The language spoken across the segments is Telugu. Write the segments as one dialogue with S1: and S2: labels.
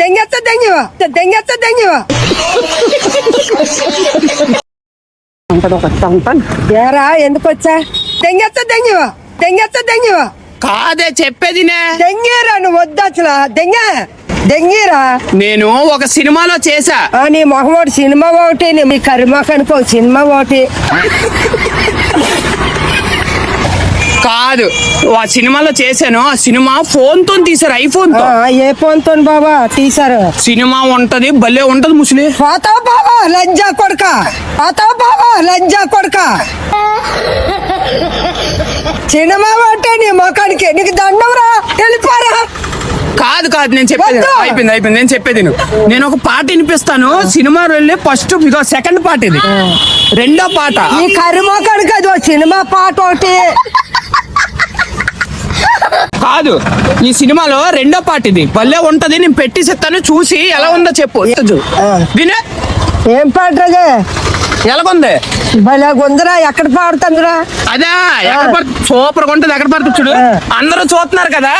S1: దెంగెత్త దెంగివా దెంగెత్త దెంగివా ఏరా ఎందుకు వచ్చా? దెంగెత్త దెంగివా దెంగెత్త దెంగివా
S2: కాదే చెప్పేదినే.
S1: దెంగేరా నువ్వు వద్దసలా దెంగీరా.
S2: నేను ఒక సినిమాలో చేసా.
S1: నీ మొహమ్మడు సినిమా ఒకటి, మీ కరిమాకనుకో సినిమా ఒకటి.
S2: కాదు, ఆ సినిమాలో చేశాను. ఆ సినిమా ఫోన్ తో తీసారు, ఐఫోన్ తో.
S1: ఏ ఫోన్ తో బాబా తీసారు?
S2: సినిమా ఉంటది, భలే ఉంటది ముసలి.
S1: పోతావు బాబా లంజా కొడక, పోతావు బాబా లంజా కొడక. సినిమా అంటే నీ మొఖానికి నీకు దండంరా, వెళ్ళిపోరా.
S2: కాదు కాదు, నేను చెప్పేది అయిపోయింది. నేను చెప్పేది నేను ఒక పాట వినిపిస్తాను. సినిమా వెళ్ళి ఫస్ట్ సెకండ్ పాట ఇది, రెండో పాట.
S1: ఈ కరిమోకానికి అది సినిమా పాట ఒకటి
S2: కాదు, ఈ సినిమాలో రెండో పాట ఇది, భలే ఉంటది. నేను పెట్టి చెప్తాను, చూసి ఎలా ఉందో చెప్పు. వినే
S1: ఏం పాట
S2: ఎలాగుంది?
S1: భలే గుందరా. ఎక్కడ పాడుతుందిరా?
S2: అదా సూపర్ గా ఉంటది. ఎక్కడ పడుతుంది చూడు, అందరూ చూస్తున్నారు కదా.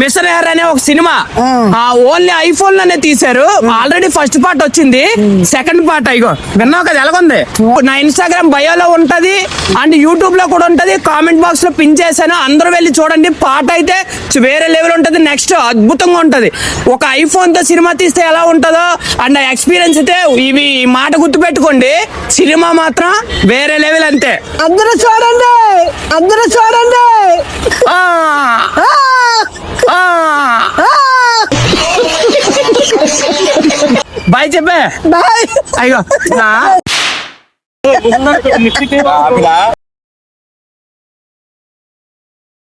S2: మిస్టర్ ఎయిర్ అనే ఒక సినిమా ఓన్లీ ఐఫోన్ లోనే తీశారు. ఆల్రెడీ ఫస్ట్ పార్ట్ వచ్చింది, సెకండ్ పార్ట్ ఇగో విన్నావు కదా. ఎలాగుంది? నా ఇన్స్టాగ్రామ్ బయోలో ఉంటది అండ్ యూట్యూబ్ లో కూడా ఉంటది. కామెంట్ బాక్స్ లో పిన్ చేశాను, అందరూ వెళ్ళి చూడండి. పాట అయితే వేరే లెవెల్ ఉంటది. నెక్స్ట్ అద్భుతంగా ఉంటది. ఒక ఐఫోన్ తో సినిమా తీస్తే ఎలా ఉంటుందో అండ్ ఎక్స్పీరియన్స్ అయితే ఇవి మాట గుర్తు పెట్టుకోండి. సినిమా మాత్రం వేరే లెవెల్ అంతే.
S1: అందరూ చూడండి, అందరూ చూడండి.
S2: బాయ్ చెప్పే.
S1: బాయ్.
S2: అయ్యో